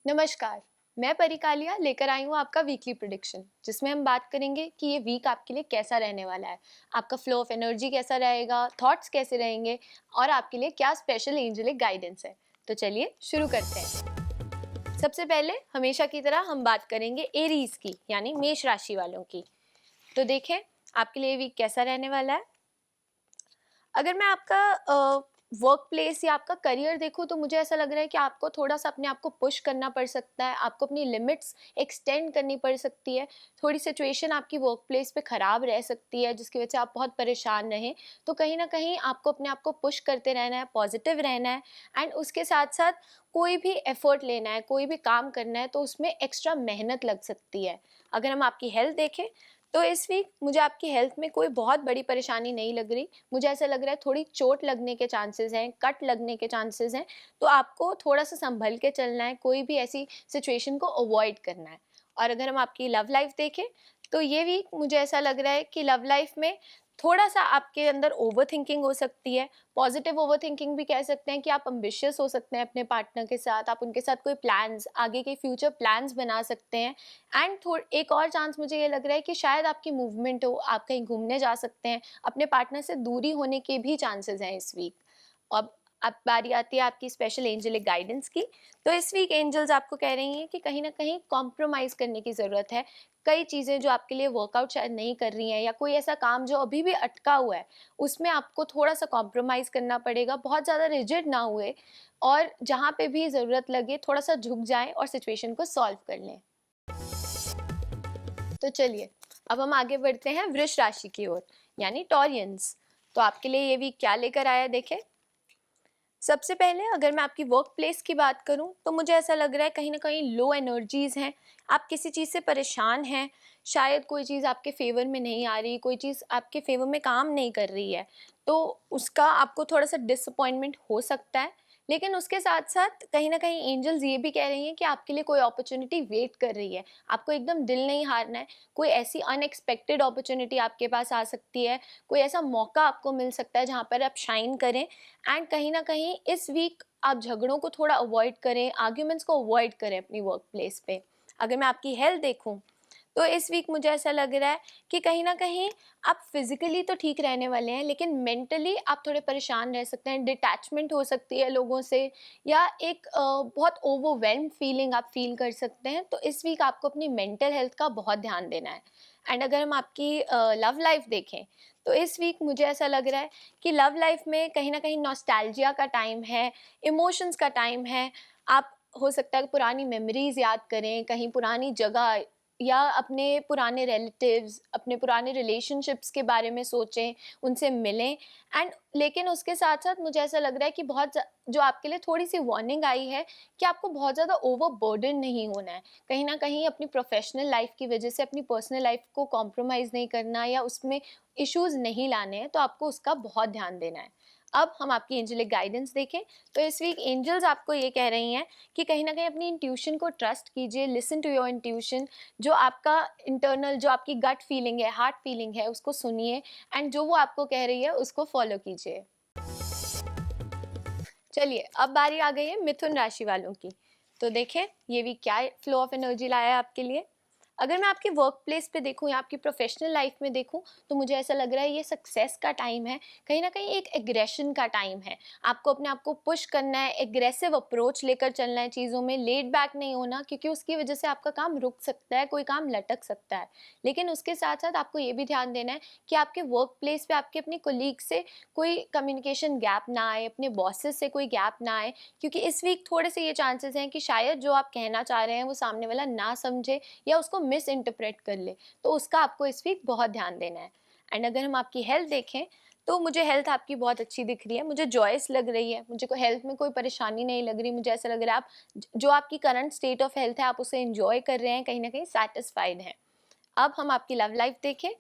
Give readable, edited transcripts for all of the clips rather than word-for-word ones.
नमस्कार। मैं परिकालिया लेकर आई हूँ आपका वीकली प्रेडिक्शन, जिसमें हम बात करेंगे कि ये वीक आपके लिए कैसा रहने वाला है, आपका फ्लो ऑफ एनर्जी कैसा रहेगा, थॉट्स कैसे रहेंगे और आपके लिए क्या स्पेशल एंजेलिक गाइडेंस है। तो चलिए शुरू करते हैं। सबसे पहले हमेशा की तरह हम बात करेंगे एरीज की, यानी मेष राशि वालों की। तो देखें आपके लिए वीक कैसा रहने वाला है। अगर मैं आपका वर्क प्लेस या आपका करियर देखूँ तो मुझे ऐसा लग रहा है कि आपको थोड़ा सा अपने आप को पुश करना पड़ सकता है, आपको अपनी लिमिट्स एक्सटेंड करनी पड़ सकती है। थोड़ी सिचुएशन आपकी वर्क प्लेस पे ख़राब रह सकती है जिसकी वजह से आप बहुत परेशान रहें। तो कहीं ना कहीं आपको अपने आप को पुश करते रहना है, पॉजिटिव रहना है एंड उसके साथ साथ कोई भी एफर्ट लेना है, कोई भी काम करना है तो उसमें एक्स्ट्रा मेहनत लग सकती है। अगर हम आपकी हेल्थ देखें तो इस वीक मुझे आपकी हेल्थ में कोई बहुत बड़ी परेशानी नहीं लग रही। मुझे ऐसा लग रहा है थोड़ी चोट लगने के चांसेस हैं, कट लगने के चांसेस हैं, तो आपको थोड़ा सा संभल के चलना है, कोई भी ऐसी सिचुएशन को अवॉइड करना है। और अगर हम आपकी लव लाइफ देखें तो ये वीक मुझे ऐसा लग रहा है कि लव लाइफ में थोड़ा सा आपके अंदर ओवर थिंकिंग हो सकती है। पॉजिटिव ओवर थिंकिंग भी कह सकते हैं कि आप एम्बिशियस हो सकते हैं अपने पार्टनर के साथ, आप उनके साथ कोई प्लान्स, आगे के फ्यूचर प्लान्स बना सकते हैं। एंड एक और चांस मुझे ये लग रहा है कि शायद आपकी मूवमेंट हो, आप कहीं घूमने जा सकते हैं, अपने पार्टनर से दूरी होने के भी चांसेस हैं इस वीक। अब बारी आती है आपकी स्पेशल एंजलिक गाइडेंस की। तो इस वीक एंजल्स आपको कह रही हैं कि कहीं ना कहीं कॉम्प्रोमाइज़ करने की ज़रूरत है। कई चीज़ें जो आपके लिए वर्कआउट शायद नहीं कर रही हैं या कोई ऐसा काम जो अभी भी अटका हुआ है, उसमें आपको थोड़ा सा कॉम्प्रोमाइज़ करना पड़ेगा। बहुत ज़्यादा रिजिड ना हुए और जहाँ पे भी ज़रूरत लगे थोड़ा सा झुक जाएं और सिचुएशन को सॉल्व कर लें। तो चलिए अब हम आगे बढ़ते हैं वृष राशि की ओर, यानी टॉरियंस। तो आपके लिए ये वीक क्या लेकर आया देखें। सबसे पहले अगर मैं आपकी वर्क प्लेस की बात करूं तो मुझे ऐसा लग रहा है कहीं ना कहीं लो एनर्जीज़ हैं। आप किसी चीज़ से परेशान हैं, शायद कोई चीज़ आपके फेवर में नहीं आ रही, कोई चीज़ आपके फेवर में काम नहीं कर रही है, तो उसका आपको थोड़ा सा डिसअपॉइंटमेंट हो सकता है। लेकिन उसके साथ साथ कहीं ना कहीं एंजल्स ये भी कह रही हैं कि आपके लिए कोई अपॉर्चुनिटी वेट कर रही है। आपको एकदम दिल नहीं हारना है। कोई ऐसी अनएक्सपेक्टेड अपॉर्चुनिटी आपके पास आ सकती है, कोई ऐसा मौका आपको मिल सकता है जहाँ पर आप शाइन करें। एंड कहीं ना कहीं इस वीक आप झगड़ों को थोड़ा अवॉइड करें, आर्ग्यूमेंट्स को अवॉइड करें अपनी वर्क प्लेस पे। अगर मैं आपकी हेल्थ देखूं तो इस वीक मुझे ऐसा लग रहा है कि कहीं ना कहीं आप फिजिकली तो ठीक रहने वाले हैं, लेकिन मेंटली आप थोड़े परेशान रह सकते हैं। डिटैचमेंट हो सकती है लोगों से, या एक बहुत ओवरवेल्म फीलिंग आप फील कर सकते हैं। तो इस वीक आपको अपनी मेंटल हेल्थ का बहुत ध्यान देना है। एंड अगर हम आपकी लव लाइफ देखें तो इस वीक मुझे ऐसा लग रहा है कि लव लाइफ में कहीं ना कहीं नॉस्टैल्जिया का टाइम है, इमोशंस का टाइम है। आप हो सकता है पुरानी मेमोरीज याद करें, कहीं पुरानी जगह या अपने पुराने रिलेटिव्स, अपने पुराने रिलेशनशिप्स के बारे में सोचें, उनसे मिलें। एंड लेकिन उसके साथ साथ मुझे ऐसा लग रहा है कि जो आपके लिए थोड़ी सी वार्निंग आई है कि आपको बहुत ज़्यादा ओवरबर्डन नहीं होना है। कहीं ना कहीं अपनी प्रोफेशनल लाइफ की वजह से अपनी पर्सनल लाइफ को कॉम्प्रोमाइज़ नहीं करना या उसमें इश्यूज नहीं लाने हैं, तो आपको उसका बहुत ध्यान देना है। अब हम आपकी एंजलिक गाइडेंस देखें तो इस वीक एंजल्स आपको ये कह रही हैं कि कहीं ना कहीं अपनी इंट्यूशन को ट्रस्ट कीजिए, लिसन टू योर इंट्यूशन। जो आपका इंटरनल, जो आपकी गट फीलिंग है, हार्ट फीलिंग है, उसको सुनिए एंड जो वो आपको कह रही है उसको फॉलो कीजिए। चलिए अब बारी आ गई है मिथुन राशि वालों की। तो देखें ये वीक क्या फ्लो ऑफ एनर्जी लाया है आपके लिए। अगर मैं आपके वर्क प्लेस पे देखूं या आपकी प्रोफेशनल लाइफ में देखूं तो मुझे ऐसा लग रहा है ये सक्सेस का टाइम है। कहीं ना कहीं एक एग्रेशन का टाइम है। आपको अपने आप को पुश करना है, एग्रेसिव अप्रोच लेकर चलना है चीज़ों में, लेट बैक नहीं होना, क्योंकि उसकी वजह से आपका काम रुक सकता है, कोई काम लटक सकता है। लेकिन उसके साथ साथ आपको ये भी ध्यान देना है कि आपके वर्क प्लेस पे आपके अपने कोलीग से कोई कम्युनिकेशन गैप ना आए, अपने बॉसेस से कोई गैप ना आए, क्योंकि इस वीक थोड़े से ये चांसेस हैं कि शायद जो आप कहना चाह रहे हैं वो सामने वाला ना समझे या उसको मिस इंटरप्रेट कर ले। तो उसका आपको इस वीक बहुत ध्यान देना है। एंड अगर हम आपकी हेल्थ देखें तो मुझे हेल्थ आपकी बहुत अच्छी दिख रही है, मुझे जॉयस लग रही है, मुझे कोई हेल्थ में कोई परेशानी नहीं लग रही। मुझे ऐसा लग रहा है आप जो आपकी करंट स्टेट ऑफ हेल्थ है आप उसे एंजॉय कर रहे हैं, कहीं ना कहीं सेटिस्फाइड हैं। अब हम आपकी लव लाइफ देखें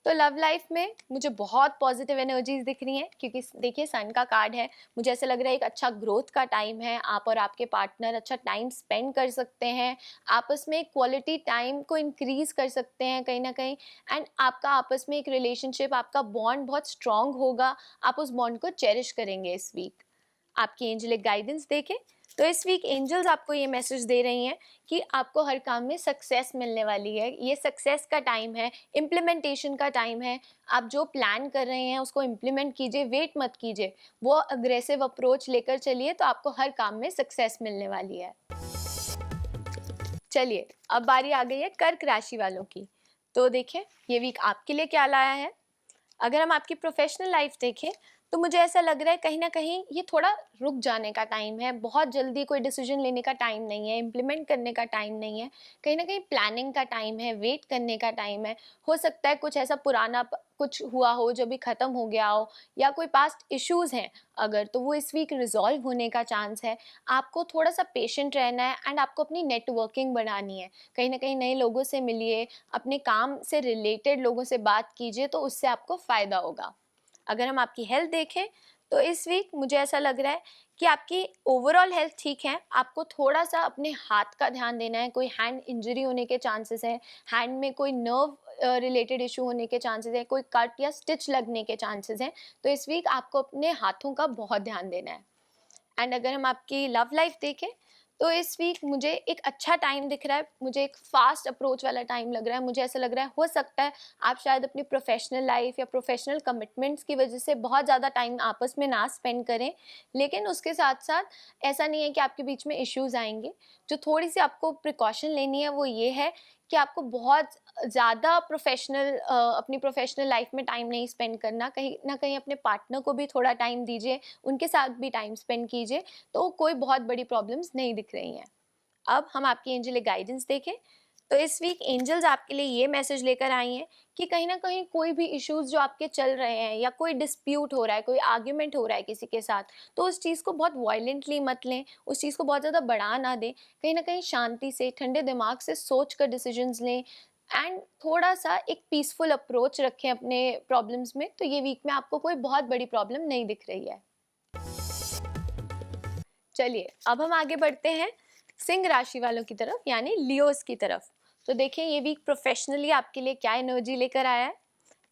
तो लव लाइफ में मुझे बहुत पॉजिटिव एनर्जीज दिख रही हैं, क्योंकि देखिए सन का कार्ड है। मुझे ऐसा लग रहा है एक अच्छा ग्रोथ का टाइम है। आप और आपके पार्टनर अच्छा टाइम स्पेंड कर सकते हैं, आपस में क्वालिटी टाइम को इंक्रीज कर सकते हैं कहीं ना कहीं। एंड आपका आपस में एक रिलेशनशिप, आपका बॉन्ड बहुत स्ट्रांग होगा। आप उस बॉन्ड को चेरिश करेंगे इस वीक। आपकी एंजलिक गाइडेंस देखें तो इस वीक एंजल्स आपको ये मैसेज दे रही हैं कि आपको हर काम में सक्सेस मिलने वाली है। ये सक्सेस का टाइम है, इम्प्लीमेंटेशन का टाइम है। आप जो प्लान कर रहे हैं उसको इम्प्लीमेंट कीजिए, वेट मत कीजिए, वो अग्रेसिव अप्रोच लेकर चलिए, तो आपको हर काम में सक्सेस मिलने वाली है। चलिए, अब बारी आ गई है कर्क राशि वालों की। तो देखिए ये वीक आपके लिए क्या लाया है। अगर हम आपकी प्रोफेशनल लाइफ देखें तो मुझे ऐसा लग रहा है कहीं ना कहीं ये थोड़ा रुक जाने का टाइम है। बहुत जल्दी कोई डिसीजन लेने का टाइम नहीं है, इम्प्लीमेंट करने का टाइम नहीं है। कहीं ना कहीं प्लानिंग का टाइम है, वेट करने का टाइम है। हो सकता है कुछ ऐसा पुराना कुछ हुआ हो जो भी ख़त्म हो गया हो, या कोई पास्ट इश्यूज़ हैं अगर, तो वो इस वीक रिजॉल्व होने का चांस है। आपको थोड़ा सा पेशेंट रहना है एंड आपको अपनी नेटवर्किंग बढ़ानी है। कहीं ना कहीं नए लोगों से मिलिए, अपने काम से रिलेटेड लोगों से बात कीजिए, तो उससे आपको फ़ायदा होगा। अगर हम आपकी हेल्थ देखें तो इस वीक मुझे ऐसा लग रहा है कि आपकी ओवरऑल हेल्थ ठीक है। आपको थोड़ा सा अपने हाथ का ध्यान देना है, कोई हैंड इंजरी होने के चांसेस हैं, हैंड में कोई नर्व रिलेटेड इशू होने के चांसेस हैं, कोई कट या स्टिच लगने के चांसेस हैं। तो इस वीक आपको अपने हाथों का बहुत ध्यान देना है। एंड अगर हम आपकी लव लाइफ देखें तो इस वीक मुझे एक अच्छा टाइम दिख रहा है। मुझे एक फास्ट अप्रोच वाला टाइम लग रहा है। मुझे ऐसा लग रहा है हो सकता है आप शायद अपनी प्रोफेशनल लाइफ या प्रोफेशनल कमिटमेंट्स की वजह से बहुत ज़्यादा टाइम आपस में ना स्पेंड करें, लेकिन उसके साथ साथ ऐसा नहीं है कि आपके बीच में इश्यूज आएंगे। जो थोड़ी सी आपको प्रिकॉशन लेनी है वो ये है कि आपको बहुत ज़्यादा अपनी प्रोफेशनल लाइफ में टाइम नहीं स्पेंड करना। कहीं ना कहीं अपने पार्टनर को भी थोड़ा टाइम दीजिए, उनके साथ भी टाइम स्पेंड कीजिए, तो कोई बहुत बड़ी प्रॉब्लम्स नहीं दिख रही हैं। अब हम आपकी एंजलिक गाइडेंस देखें तो इस वीक एंजल्स आपके लिए ये मैसेज लेकर आई हैं कि कहीं ना कहीं कोई भी इश्यूज जो आपके चल रहे हैं, या कोई डिस्प्यूट हो रहा है, कोई आर्ग्यूमेंट हो रहा है किसी के साथ, तो उस चीज़ को बहुत वायलेंटली मत लें, उस चीज़ को बहुत ज़्यादा बढ़ा ना दें। कहीं ना कहीं शांति से, ठंडे दिमाग से सोच कर डिसीजंस लें एंड थोड़ा सा एक पीसफुल अप्रोच रखें अपने प्रॉब्लम्स में। तो ये वीक में आपको कोई बहुत बड़ी प्रॉब्लम नहीं दिख रही है। चलिए, अब हम आगे बढ़ते हैं सिंह राशि वालों की तरफ, यानी लियोस की तरफ। तो देखें ये वीक प्रोफेशनली आपके लिए क्या एनर्जी लेकर आया है।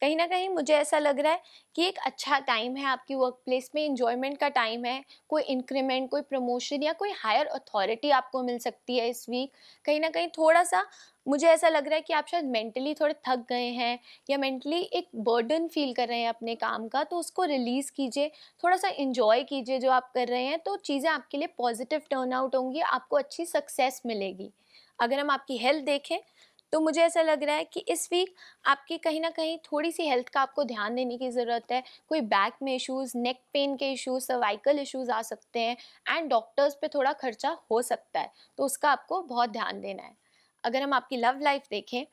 कहीं ना कहीं मुझे ऐसा लग रहा है कि एक अच्छा टाइम है आपकी वर्क प्लेस में, इंजॉयमेंट का टाइम है। कोई इंक्रीमेंट, कोई प्रमोशन या कोई हायर अथॉरिटी आपको मिल सकती है इस वीक। कहीं ना कहीं थोड़ा सा मुझे ऐसा लग रहा है कि आप शायद मेंटली थोड़े थक गए हैं, या मेंटली एक बर्डन फील कर रहे हैं अपने काम का, तो उसको रिलीज़ कीजिए, थोड़ा सा इंजॉय कीजिए जो आप कर रहे हैं, तो चीज़ें आपके लिए पॉजिटिव टर्न आउट होंगी, आपको अच्छी सक्सेस मिलेगी। अगर हम आपकी हेल्थ देखें तो मुझे ऐसा लग रहा है कि इस वीक आपकी कहीं ना कहीं थोड़ी सी हेल्थ का आपको ध्यान देने की ज़रूरत है। कोई बैक में इश्यूज़, नेक पेन के इश्यूज़, सर्वाइकल इश्यूज़ आ सकते हैं एंड डॉक्टर्स पे थोड़ा खर्चा हो सकता है, तो उसका आपको बहुत ध्यान देना है। अगर हम आपकी लव लाइफ देखें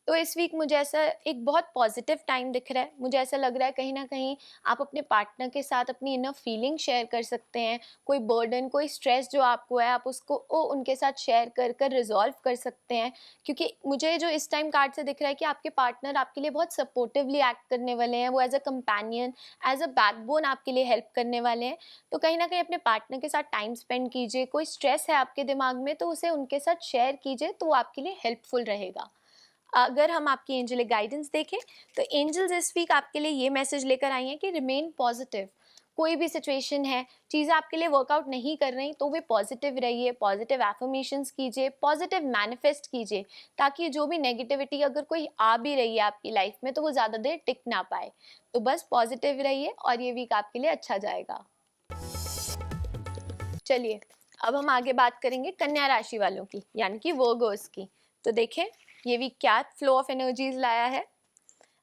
तो इस वीक मुझे ऐसा एक बहुत पॉजिटिव टाइम दिख रहा है। मुझे ऐसा लग रहा है कहीं ना कहीं आप अपने पार्टनर के साथ अपनी इनर फीलिंग शेयर कर सकते हैं। कोई बर्डन, कोई स्ट्रेस जो आपको है, आप उसको उनके साथ शेयर कर कर रिजॉल्व कर सकते हैं। क्योंकि मुझे जो इस टाइम कार्ड से दिख रहा है कि आपके पार्टनर आपके लिए बहुत सपोर्टिवली एक्ट करने वाले हैं। वो as a companion, as a backbone आपके लिए हेल्प करने वाले हैं। तो कहीं ना कहीं अपने पार्टनर के साथ टाइम स्पेंड कीजिए। कोई स्ट्रेस है आपके दिमाग में तो उसे उनके साथ शेयर कीजिए, तो वो आपके लिए हेल्पफुल रहेगा। अगर हम आपकी एंजलिक गाइडेंस देखें तो एंजल्स इस वीक आपके लिए ये मैसेज लेकर आई हैं कि रिमेन पॉजिटिव। कोई भी सिचुएशन है, चीज़ें आपके लिए वर्कआउट नहीं कर रही तो वे पॉजिटिव रहिए, पॉजिटिव एफर्मेशंस कीजिए, पॉजिटिव मैनिफेस्ट कीजिए, ताकि जो भी नेगेटिविटी अगर कोई आ भी रही है आपकी लाइफ में तो वो ज़्यादा देर टिक ना पाए। तो बस पॉजिटिव रहिए और ये वीक आपके लिए अच्छा जाएगा। चलिए, अब हम आगे बात करेंगे कन्या राशि वालों की, यानी कि वर्गोस की। तो देखें ये वीक क्या फ्लो ऑफ एनर्जीज लाया है।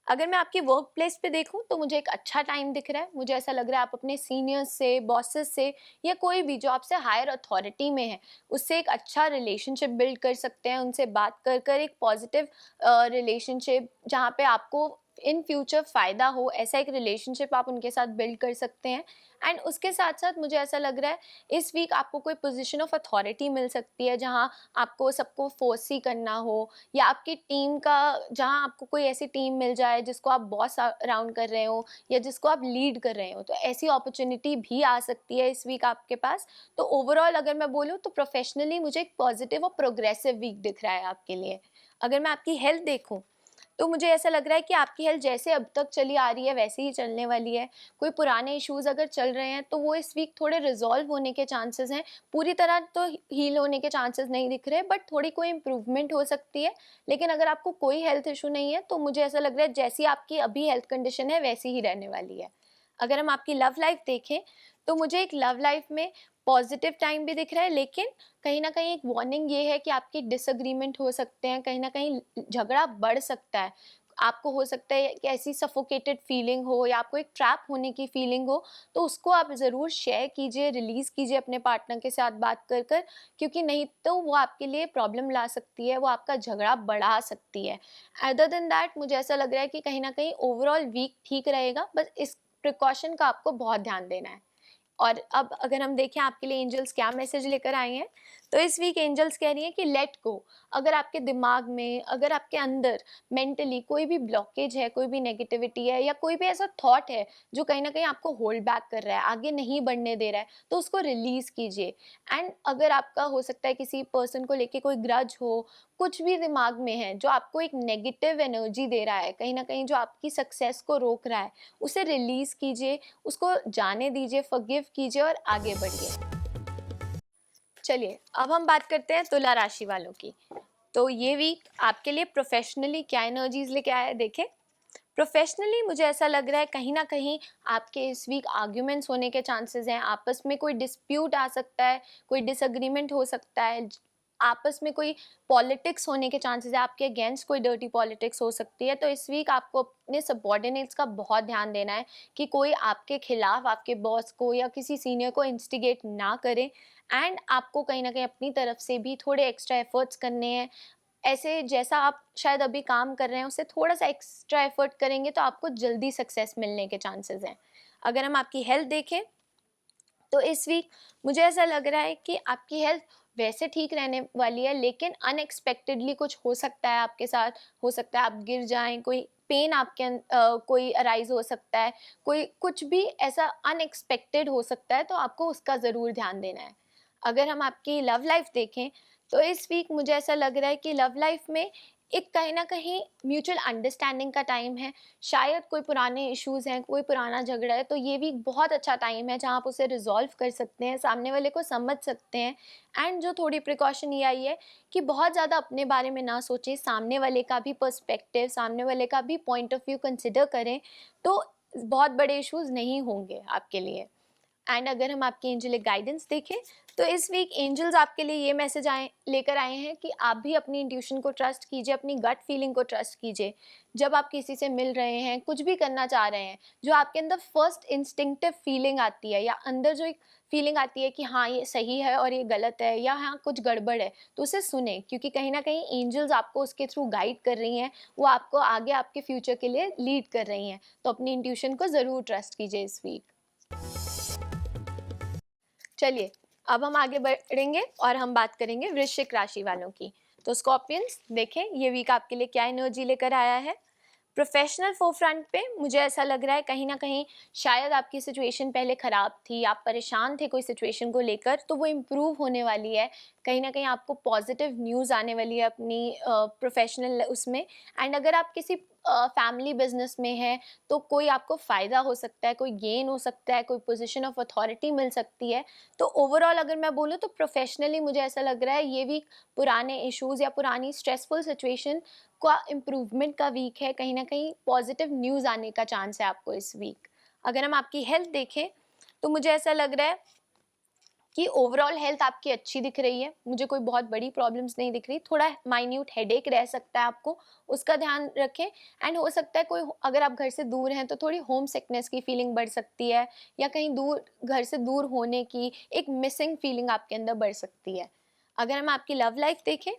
अगर मैं आपकी वर्क प्लेस पे देखूं तो मुझे एक अच्छा टाइम दिख रहा है। मुझे ऐसा लग रहा है आप अपने सीनियर्स से, बॉसेस से, या कोई भी जो आपसे हायर अथॉरिटी में है, उससे एक अच्छा रिलेशनशिप बिल्ड कर सकते हैं। उनसे बात कर कर एक पॉजिटिव रिलेशनशिप जहाँ पे आपको इन फ्यूचर फ़ायदा हो, ऐसा एक रिलेशनशिप आप उनके साथ बिल्ड कर सकते हैं। एंड उसके साथ साथ मुझे ऐसा लग रहा है इस वीक आपको कोई पोजीशन ऑफ अथॉरिटी मिल सकती है जहाँ आपको सबको फोर्स ही करना हो, या आपकी टीम का जहाँ आपको कोई ऐसी टीम मिल जाए जिसको आप बॉस अराउंड कर रहे हो या जिसको आप लीड कर रहे हो, तो ऐसी अपॉर्चुनिटी भी आ सकती है इस वीक आपके पास। तो ओवरऑल अगर मैं बोलूँ तो प्रोफेशनली मुझे एक पॉजिटिव और प्रोग्रेसिव वीक दिख रहा है आपके लिए। अगर मैं आपकी हेल्थ देखूँ तो मुझे ऐसा लग रहा है कि आपकी हेल्थ जैसे अब तक चली आ रही है वैसे ही चलने वाली है। कोई पुराने इश्यूज़ अगर चल रहे हैं तो वो इस वीक थोड़े रिज़ॉल्व होने के चांसेस हैं। पूरी तरह तो हील होने के चांसेस नहीं दिख रहे, बट थोड़ी कोई इम्प्रूवमेंट हो सकती है। लेकिन अगर आपको कोई हेल्थ इशू नहीं है तो मुझे ऐसा लग रहा है जैसी आपकी अभी हेल्थ कंडीशन है वैसी ही रहने वाली है। अगर हम आपकी लव लाइफ देखें तो मुझे एक लव लाइफ में पॉजिटिव टाइम भी दिख रहा है, लेकिन कहीं ना कहीं एक वार्निंग ये है कि आपके डिसएग्रीमेंट हो सकते हैं, कहीं ना कहीं झगड़ा बढ़ सकता है। आपको हो सकता है कि ऐसी सफोकेटेड फीलिंग हो या आपको एक ट्रैप होने की फीलिंग हो, तो उसको आप ज़रूर शेयर कीजिए, रिलीज़ कीजिए अपने पार्टनर के साथ बात कर कर, क्योंकि नहीं तो वो आपके लिए प्रॉब्लम ला सकती है, वो आपका झगड़ा बढ़ा सकती है। अदर देन दैट मुझे ऐसा लग रहा है कि कहीं ना कहीं ओवरऑल वीक ठीक रहेगा, बस इस प्रिकॉशन का आपको बहुत ध्यान देना है। और अब अगर हम देखें आपके लिए एंजल्स क्या मैसेज लेकर आए हैं, तो इस वीक एंजल्स कह रही हैं कि लेट गो। अगर आपके दिमाग में, अगर आपके अंदर मेंटली कोई भी ब्लॉकेज है, कोई भी नेगेटिविटी है या कोई भी ऐसा थॉट है जो कहीं ना कहीं आपको होल्ड बैक कर रहा है, आगे नहीं बढ़ने दे रहा है, तो उसको रिलीज कीजिए। एंड अगर आपका हो सकता है किसी पर्सन को लेके कोई ग्रज हो, कुछ भी दिमाग में है जो आपको एक नेगेटिव एनर्जी दे रहा है, कहीं ना कहीं जो आपकी सक्सेस को रोक रहा है, उसे रिलीज कीजिए, उसको जाने दीजिए, फॉरगिव कीजिए और आगे बढ़िए। चलिए अब हम बात करते हैं तुला राशि वालों की। तो ये वीक आपके लिए प्रोफेशनली क्या एनर्जीज लेके आया है देखें। प्रोफेशनली मुझे ऐसा लग रहा है कहीं ना कहीं आपके इस वीक आर्ग्यूमेंट्स होने के चांसेस हैं, आपस में कोई डिस्प्यूट आ सकता है, कोई डिसएग्रीमेंट हो सकता है, आपस में कोई पॉलिटिक्स होने के चांसेस है, आपके अगेंस्ट कोई डर्टी पॉलिटिक्स हो सकती है। तो इस वीक आपको अपने सबॉर्डिनेट्स का बहुत ध्यान देना है कि कोई आपके खिलाफ, आपके बॉस को या किसी सीनियर को इंस्टिगेट ना करे। एंड आपको कहीं ना कहीं अपनी तरफ से भी थोड़े एक्स्ट्रा एफर्ट्स करने हैं। ऐसे जैसा आप शायद अभी काम कर रहे हैं उससे थोड़ा सा एक्स्ट्रा एफर्ट करेंगे तो आपको जल्दी सक्सेस मिलने के चांसेस हैं। अगर हम आपकी हेल्थ देखें तो इस वीक मुझे ऐसा लग रहा है कि आपकी हेल्थ वैसे ठीक रहने वाली है, लेकिन अनएक्सपेक्टेडली कुछ हो सकता है आपके साथ। हो सकता है आप गिर जाएं, कोई पेन आपके कोई अराइज हो सकता है, कोई कुछ भी ऐसा अनएक्सपेक्टेड हो सकता है, तो आपको उसका ज़रूर ध्यान देना है। अगर हम आपकी लव लाइफ देखें तो इस वीक मुझे ऐसा लग रहा है कि लव लाइफ में एक कहीं ना कहीं म्यूचुअल अंडरस्टैंडिंग का टाइम है। शायद कोई पुराने इश्यूज हैं, कोई पुराना झगड़ा है, तो ये वीक बहुत अच्छा टाइम है जहां आप उसे रिजॉल्व कर सकते हैं, सामने वाले को समझ सकते हैं। एंड जो थोड़ी प्रिकॉशन ये आई है कि बहुत ज़्यादा अपने बारे में ना सोचें, सामने वाले का भी पर्सपेक्टिव, सामने वाले का भी पॉइंट ऑफ व्यू कंसिडर करें, तो बहुत बड़े इश्यूज नहीं होंगे आपके लिए। एंड अगर हम आपकी एंजलिक गाइडेंस देखें तो इस वीक एंजल्स आपके लिए ये मैसेज लेकर आए हैं कि आप भी अपनी इंट्यूशन को ट्रस्ट कीजिए, अपनी गट फीलिंग को ट्रस्ट कीजिए। जब आप किसी से मिल रहे हैं, कुछ भी करना चाह रहे हैं, जो आपके अंदर फर्स्ट इंस्टिंक्टिव फीलिंग आती है या अंदर जो एक फीलिंग आती है कि हाँ ये सही है और ये गलत है या हाँ कुछ गड़बड़ है, तो उसे सुने, क्योंकि कहीं ना कहीं एंजल्स आपको उसके थ्रू गाइड कर रही हैं, वो आपको आगे आपके फ्यूचर के लिए लीड कर रही हैं। तो अपनी इंट्यूशन को ज़रूर ट्रस्ट कीजिए इस वीक। चलिए अब हम आगे बढ़ेंगे और हम बात करेंगे वृश्चिक राशि वालों की। तो स्कॉर्पियंस देखें ये वीक आपके लिए क्या एनर्जी लेकर आया है। प्रोफेशनल फोरफ्रंट पे मुझे ऐसा लग रहा है कहीं ना कहीं शायद आपकी सिचुएशन पहले ख़राब थी, आप परेशान थे कोई सिचुएशन को लेकर, तो वो इम्प्रूव होने वाली है। कहीं ना कहीं आपको पॉजिटिव न्यूज़ आने वाली है अपनी प्रोफेशनल उसमें। एंड अगर आप किसी फैमिली बिजनेस में है तो कोई आपको फ़ायदा हो सकता है, कोई गेन हो सकता है, कोई पोजीशन ऑफ अथॉरिटी मिल सकती है। तो ओवरऑल अगर मैं बोलूँ तो प्रोफेशनली मुझे ऐसा लग रहा है ये वीक पुराने इश्यूज़ या पुरानी स्ट्रेसफुल सिचुएशन का इम्प्रूवमेंट का वीक है। कहीं ना कहीं पॉजिटिव न्यूज़ आने का चांस है आपको इस वीक। अगर हम आपकी हेल्थ देखें तो मुझे ऐसा लग रहा है कि ओवरऑल हेल्थ आपकी अच्छी दिख रही है, मुझे कोई बहुत बड़ी प्रॉब्लम्स नहीं दिख रही। थोड़ा माइन्यूट हेडेक रह सकता है आपको, उसका ध्यान रखें। एंड हो सकता है कोई, अगर आप घर से दूर हैं तो थोड़ी होम सिकनेस की फीलिंग बढ़ सकती है, या कहीं दूर, घर से दूर होने की एक मिसिंग फीलिंग आपके अंदर बढ़ सकती है। अगर हम आपकी लव लाइफ देखें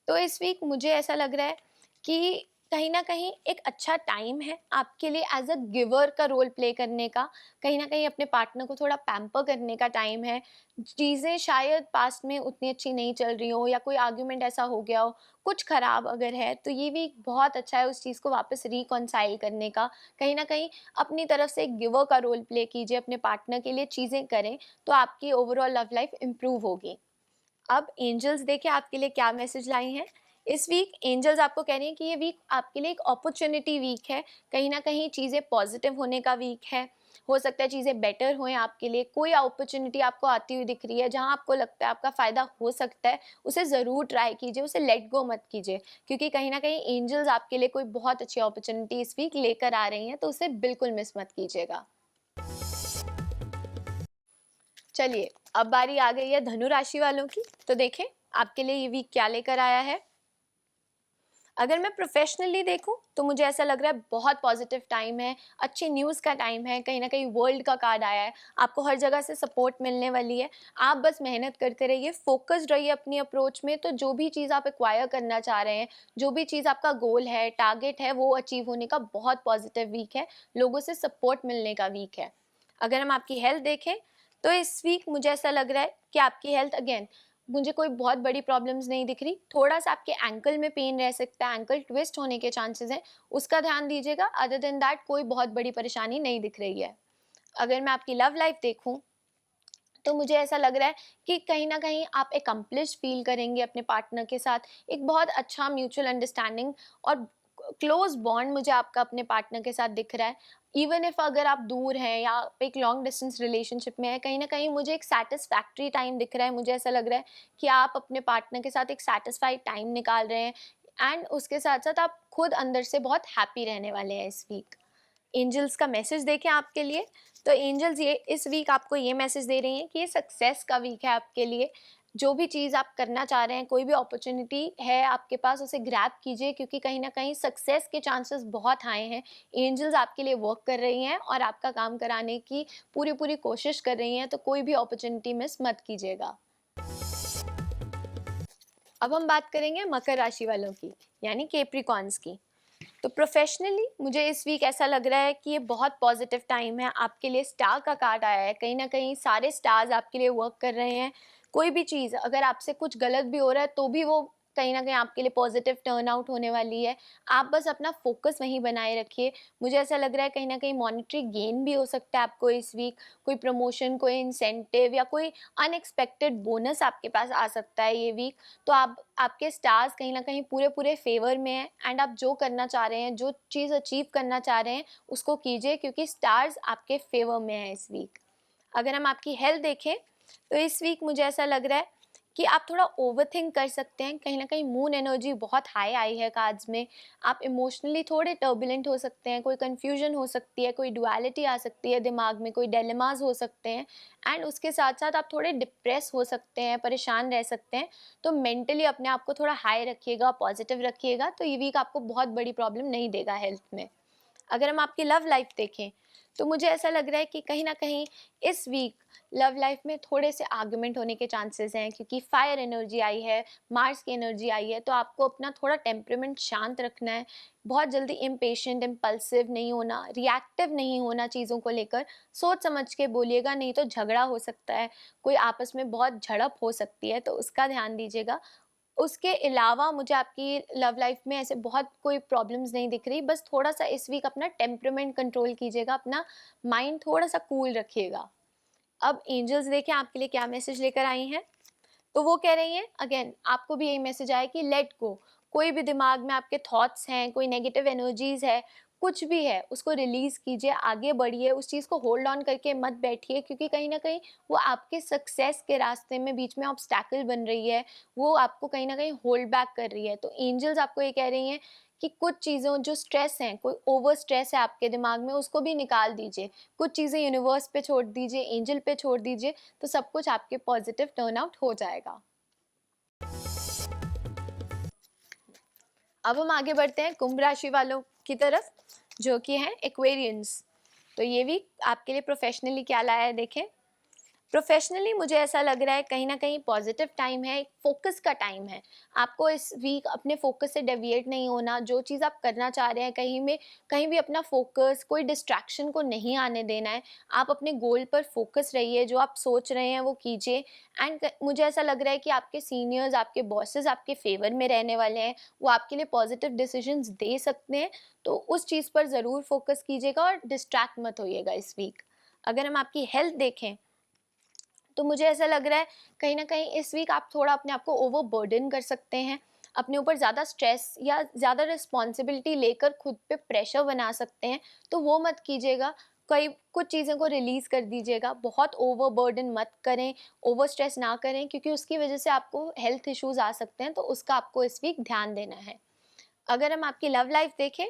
तो इस वीक मुझे ऐसा लग रहा है कि कहीं ना कहीं एक अच्छा टाइम है आपके लिए एज अ गिवर का रोल प्ले करने का। कहीं ना कहीं अपने पार्टनर को थोड़ा पैम्पर करने का टाइम है। चीज़ें शायद पास्ट में उतनी अच्छी नहीं चल रही हो, या कोई आर्ग्यूमेंट ऐसा हो गया हो कुछ ख़राब अगर है, तो ये वीक बहुत अच्छा है उस चीज़ को वापस रिकॉन्साइल करने का। कहीं ना कहीं अपनी तरफ से एक गिवर का रोल प्ले कीजिए, अपने पार्टनर के लिए चीज़ें करें, तो आपकी ओवरऑल लव लाइफ इम्प्रूव होगी। अब एंजल्स देखे आपके लिए क्या मैसेज लाई हैं। इस वीक एंजल्स आपको कह रही हैं कि ये वीक आपके लिए एक अपॉर्चुनिटी वीक है, कहीं ना कहीं चीज़ें पॉजिटिव होने का वीक है। हो सकता है चीज़ें बेटर हों आपके लिए, कोई अपॉर्चुनिटी आपको आती हुई दिख रही है जहां आपको लगता है आपका फ़ायदा हो सकता है, उसे ज़रूर ट्राई कीजिए, उसे लेट गो मत कीजिए, क्योंकि कहीं ना कहीं एंजल्स आपके लिए कोई बहुत अच्छी अपॉर्चुनिटी इस वीक लेकर आ रही हैं, तो उसे बिल्कुल मिस मत कीजिएगा। चलिए, अब बारी आ गई है धनु राशि वालों की। तो देखें आपके लिए ये वीक क्या लेकर आया है। अगर मैं प्रोफेशनली देखूं तो मुझे ऐसा लग रहा है बहुत पॉजिटिव टाइम है, अच्छी न्यूज़ का टाइम है, कहीं ना कहीं वर्ल्ड का कार्ड आया है, आपको हर जगह से सपोर्ट मिलने वाली है। आप बस मेहनत करते रहिए, फोकस्ड रहिए अपनी अप्रोच में, तो जो भी चीज़ आप एक्वायर करना चाह रहे हैं, जो भी चीज़ आपका गोल है, टारगेट है, वो अचीव होने का बहुत पॉजिटिव वीक है, लोगों से सपोर्ट मिलने का वीक है। अगर हम आपकी हेल्थ देखें तो इस वीक मुझे ऐसा लग रहा है कि आपकी हेल्थ अगेन, मुझे कोई बहुत बड़ी प्रॉब्लम्स नहीं दिख रही, थोड़ा सा आपके एंकल में पेन रह सकता है, एंकल ट्विस्ट होने के चांसेस हैं, उसका ध्यान दीजिएगा। अदर देन दैट कोई बहुत बड़ी परेशानी नहीं दिख रही है। अगर मैं आपकी लव लाइफ देखूं तो मुझे ऐसा लग रहा है कि कहीं ना कहीं आप एकम्प्लिश फील करेंगे अपने पार्टनर के साथ, एक बहुत अच्छा म्यूचुअल अंडरस्टैंडिंग और क्लोज बॉन्ड मुझे आपका अपने पार्टनर के साथ दिख रहा है। इवन इफ अगर आप दूर हैं या आप एक लॉन्ग डिस्टेंस रिलेशनशिप में है, कहीं ना कहीं मुझे एक सेटिस्फैक्ट्री टाइम दिख रहा है। मुझे ऐसा लग रहा है कि आप अपने पार्टनर के साथ एक सेटिस्फाइड टाइम निकाल रहे हैं, एंड उसके साथ साथ आप खुद अंदर से बहुत हैप्पी रहने वाले हैं इस वीक। एंजल्स का मैसेज देखें आपके लिए, तो एंजल्स ये इस वीक आपको ये मैसेज दे रही हैं कि ये सक्सेस का वीक है आपके लिए। जो भी चीज़ आप करना चाह रहे हैं, कोई भी अपॉर्चुनिटी है आपके पास, उसे ग्रैब कीजिए, क्योंकि कहीं ना कहीं सक्सेस के चांसेस बहुत हाई हैं। एंजल्स आपके लिए वर्क कर रही हैं और आपका काम कराने की पूरी पूरी कोशिश कर रही हैं, तो कोई भी अपॉर्चुनिटी मिस मत कीजिएगा। अब हम बात करेंगे मकर राशि वालों की, यानी केप्रिकॉन्स की। तो प्रोफेशनली मुझे इस वीक ऐसा लग रहा है कि ये बहुत पॉजिटिव टाइम है आपके लिए। स्टार का कार्ड आया है, कहीं ना कहीं सारे स्टार्स आपके लिए वर्क कर रहे हैं। कोई भी चीज़ अगर आपसे कुछ गलत भी हो रहा है तो भी वो कहीं ना कहीं आपके लिए पॉजिटिव टर्न आउट होने वाली है। आप बस अपना फोकस वहीं बनाए रखिए। मुझे ऐसा लग रहा है कहीं ना कहीं मॉनेटरी गेन भी हो सकता है आपको इस वीक, कोई प्रमोशन, कोई इंसेंटिव या कोई अनएक्सपेक्टेड बोनस आपके पास आ सकता है ये वीक। तो आप, आपके स्टार्स कहीं ना कहीं पूरे पूरे फेवर में हैं, एंड आप जो करना चाह रहे हैं, जो चीज़ अचीव करना चाह रहे हैं, उसको कीजिए, क्योंकि स्टार्स आपके फेवर में हैं इस वीक। अगर हम आपकी हेल्थ देखें तो इस वीक मुझे ऐसा लग रहा है कि आप थोड़ा ओवरथिंक कर सकते हैं। कहीं ना कहीं मून एनर्जी बहुत हाई आई है कार्ड्स में। आप इमोशनली थोड़े टर्बुलेंट हो सकते हैं, कोई कंफ्यूजन हो सकती है, कोई डुअलिटी आ सकती है दिमाग में, कोई डिलेमास हो सकते हैं, एंड उसके साथ साथ आप थोड़े डिप्रेस हो सकते हैं, परेशान रह सकते हैं। तो मेंटली अपने आप को थोड़ा हाई रखिएगा, पॉजिटिव रखिएगा, तो ये वीक आपको बहुत बड़ी प्रॉब्लम नहीं देगा हेल्थ में। अगर हम आपकी लव लाइफ देखें तो मुझे ऐसा लग रहा है कि कहीं ना कहीं इस वीक लव लाइफ में थोड़े से आर्गुमेंट होने के चांसेस हैं, क्योंकि फायर एनर्जी आई है, मार्स की एनर्जी आई है। तो आपको अपना थोड़ा टेम्परामेंट शांत रखना है, बहुत जल्दी इम्पेशेंट, इम्पल्सिव नहीं होना, रिएक्टिव नहीं होना चीज़ों को लेकर। सोच समझ के बोलिएगा, नहीं तो झगड़ा हो सकता है, कोई आपस में बहुत झड़प हो सकती है, तो उसका ध्यान दीजिएगा। उसके अलावा मुझे आपकी लव लाइफ में ऐसे बहुत कोई प्रॉब्लम्स नहीं दिख रही। बस थोड़ा सा इस वीक अपना टेम्परामेंट कंट्रोल कीजिएगा, अपना माइंड थोड़ा सा कूल रखिएगा। अब एंजल्स देखें आपके लिए क्या मैसेज लेकर आई हैं। तो वो कह रही हैं अगेन आपको भी यही मैसेज आया कि लेट गो। कोई भी दिमाग में आपके थॉट्स हैं, कोई नेगेटिव एनर्जीज है, कुछ भी है, उसको रिलीज कीजिए, आगे बढ़िए, उस चीज़ को होल्ड ऑन करके मत बैठिए, क्योंकि कहीं ना कहीं वो आपके सक्सेस के रास्ते में बीच में ऑब्स्टैकल बन रही है, वो आपको कहीं ना कहीं होल्ड बैक कर रही है। तो एंजल्स आपको ये कह रही हैं कि कुछ चीज़ों, जो स्ट्रेस हैं, कोई ओवर स्ट्रेस है आपके दिमाग में, उसको भी निकाल दीजिए, कुछ चीज़ें यूनिवर्स पे छोड़ दीजिए, एंजल पे छोड़ दीजिए, तो सब कुछ आपके पॉजिटिव टर्न आउट हो जाएगा। अब हम आगे बढ़ते हैं कुंभ राशि वालों की तरफ, जो कि हैं एक्वेरियंस। तो ये वीक आपके लिए प्रोफेशनली क्या लाया है देखें। प्रोफेशनली मुझे ऐसा लग रहा है कहीं ना कहीं पॉजिटिव टाइम है, एक फोकस का टाइम है। आपको इस वीक अपने फोकस से डेविएट नहीं होना, जो चीज़ आप करना चाह रहे हैं कहीं में, कहीं भी अपना फोकस, कोई डिस्ट्रैक्शन को नहीं आने देना है। आप अपने गोल पर फोकस रहिए, जो आप सोच रहे हैं वो कीजिए। एंड मुझे ऐसा लग रहा है कि आपके सीनियर्स, आपके बॉसेस आपके फेवर में रहने वाले हैं, वो आपके लिए पॉजिटिव डिसीजंस दे सकते हैं। तो उस चीज़ पर ज़रूर फोकस कीजिएगा और डिस्ट्रैक्ट मत होइएगा इस वीक। अगर हम आपकी हेल्थ देखें तो मुझे ऐसा लग रहा है कहीं ना कहीं इस वीक आप थोड़ा अपने आप को ओवर बर्डन कर सकते हैं। अपने ऊपर ज़्यादा स्ट्रेस या ज़्यादा रिस्पॉन्सिबिलिटी लेकर खुद पे प्रेशर बना सकते हैं, तो वो मत कीजिएगा। कई कुछ चीज़ों को रिलीज़ कर दीजिएगा, बहुत ओवर बर्डन मत करें, ओवर स्ट्रेस ना करें, क्योंकि उसकी वजह से आपको हेल्थ इश्यूज़ आ सकते हैं, तो उसका आपको इस वीक ध्यान देना है। अगर हम आपकी लव लाइफ देखें,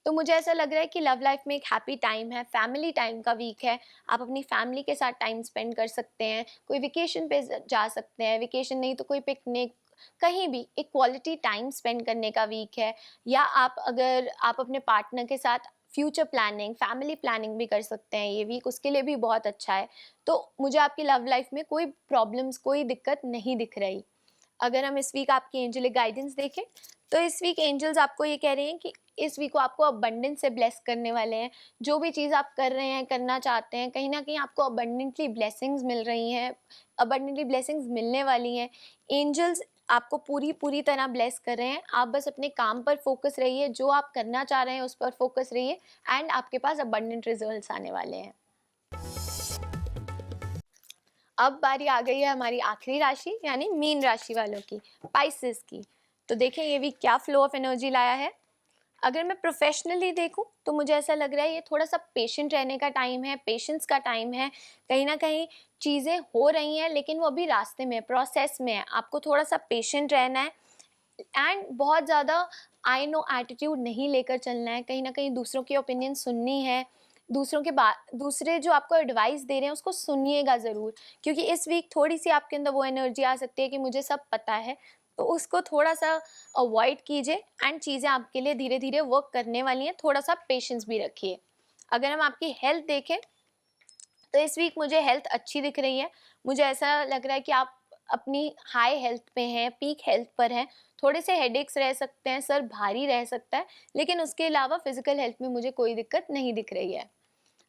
तो मुझे ऐसा लग रहा है कि लव लाइफ में एक हैप्पी टाइम है, फैमिली टाइम का वीक है। आप अपनी फैमिली के साथ टाइम स्पेंड कर सकते हैं, कोई वेकेशन पे जा सकते हैं, वेकेशन नहीं तो कोई पिकनिक, कहीं भी एक क्वालिटी टाइम स्पेंड करने का वीक है। या अगर आप अपने पार्टनर के साथ फ्यूचर प्लानिंग, फैमिली प्लानिंग भी कर सकते हैं ये वीक, उसके लिए भी बहुत अच्छा है। तो मुझे आपकी लव लाइफ में कोई प्रॉब्लम्स, कोई दिक्कत नहीं दिख रही। अगर हम इस वीक आपकी एंजेलिक गाइडेंस देखें, तो इस वीक एंजल्स आपको ये कह रहे हैं कि इस वीक को आपको अबंडेंस से ब्लेस करने वाले हैं। जो भी चीज़ आप कर रहे हैं, करना चाहते हैं, कहीं ना कहीं आपको अबंडेंटली ब्लेसिंग्स मिल रही हैं, अबंडेंटली ब्लेसिंग्स मिलने वाली हैं। एंजल्स आपको पूरी पूरी तरह ब्लेस कर रहे हैं। आप बस अपने काम पर फोकस रहिए, जो आप करना चाह रहे हैं उस पर फोकस रहिए, एंड आपके पास अबंडेंट रिजल्ट्स आने वाले हैं। अब बारी आ गई है हमारी आखिरी राशि यानी मीन राशि वालों की, पाइसेस की। तो देखें ये वीक क्या फ्लो ऑफ एनर्जी लाया है। अगर मैं प्रोफेशनली देखूं तो मुझे ऐसा लग रहा है ये थोड़ा सा पेशेंट रहने का टाइम है, पेशेंस का टाइम है। कहीं ना कहीं चीज़ें हो रही हैं लेकिन वो अभी रास्ते में, प्रोसेस में है। आपको थोड़ा सा पेशेंट रहना है, एंड बहुत ज़्यादा आई नो एटीट्यूड नहीं लेकर चलना है। कहीं ना कहीं दूसरों की ओपिनियन सुननी है, दूसरे जो आपको एडवाइस दे रहे हैं उसको सुनिएगा ज़रूर, क्योंकि इस वीक थोड़ी सी आपके अंदर वो एनर्जी आ सकती है कि मुझे सब पता है, तो उसको थोड़ा सा अवॉइड कीजिए, एंड चीज़ें आपके लिए धीरे धीरे वर्क करने वाली हैं। थोड़ा सा पेशेंस भी रखिए। अगर हम आपकी हेल्थ देखें, तो इस वीक मुझे हेल्थ अच्छी दिख रही है। मुझे ऐसा लग रहा है कि आप अपनी हाई हेल्थ पे हैं, पीक हेल्थ पर हैं। थोड़े से हेडेक्स रह सकते हैं, सर भारी रह सकता है, लेकिन उसके अलावा फिजिकल हेल्थ में मुझे कोई दिक्कत नहीं दिख रही है।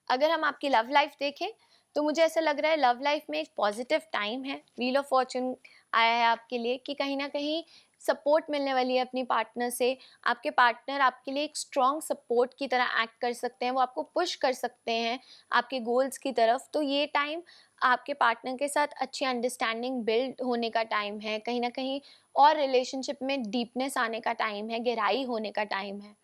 अगर हम आपकी लव लाइफ देखें, तो मुझे ऐसा लग रहा है लव लाइफ में एक पॉजिटिव टाइम है। व्हील ऑफ फॉर्चून आया है आपके लिए कि कहीं ना कहीं सपोर्ट मिलने वाली है अपनी पार्टनर से। आपके पार्टनर आपके लिए एक स्ट्रॉन्ग सपोर्ट की तरह एक्ट कर सकते हैं, वो आपको पुश कर सकते हैं आपके गोल्स की तरफ। तो ये टाइम आपके पार्टनर के साथ अच्छी अंडरस्टैंडिंग बिल्ड होने का टाइम है, कहीं ना कहीं और रिलेशनशिप में डीपनेस आने का टाइम है, गहराई होने का टाइम है।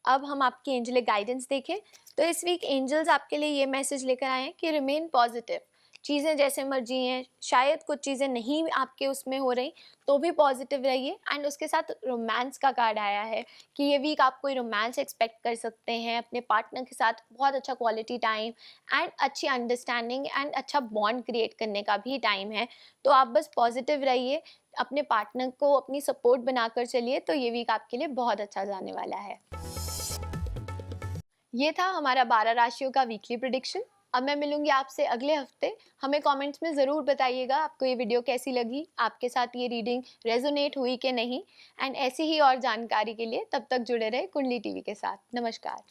अब हम आपकी एंजलिक गाइडेंस देखें, तो इस वीक एंजल्स आपके लिए ये मैसेज लेकर आए हैं कि रिमेन पॉजिटिव। चीज़ें जैसे मर्जी हैं, शायद कुछ चीज़ें नहीं आपके उसमें हो रही, तो भी पॉजिटिव रहिए। एंड उसके साथ रोमांस का कार्ड आया है कि ये वीक आप कोई रोमांस एक्सपेक्ट कर सकते हैं अपने पार्टनर के साथ। बहुत अच्छा क्वालिटी टाइम एंड अच्छी अंडरस्टैंडिंग एंड अच्छा बॉन्ड क्रिएट करने का भी टाइम है। तो आप बस पॉजिटिव रहिए, अपने पार्टनर को अपनी सपोर्ट बनाकर चलिए, तो ये वीक आपके लिए बहुत अच्छा जाने वाला है। ये था हमारा 12 राशियों का वीकली प्रेडिक्शन। अब मैं मिलूंगी आपसे अगले हफ्ते। हमें कमेंट्स में ज़रूर बताइएगा आपको ये वीडियो कैसी लगी, आपके साथ ये रीडिंग रेजोनेट हुई कि नहीं। एंड ऐसी ही और जानकारी के लिए तब तक जुड़े रहे कुंडली टीवी के साथ। नमस्कार।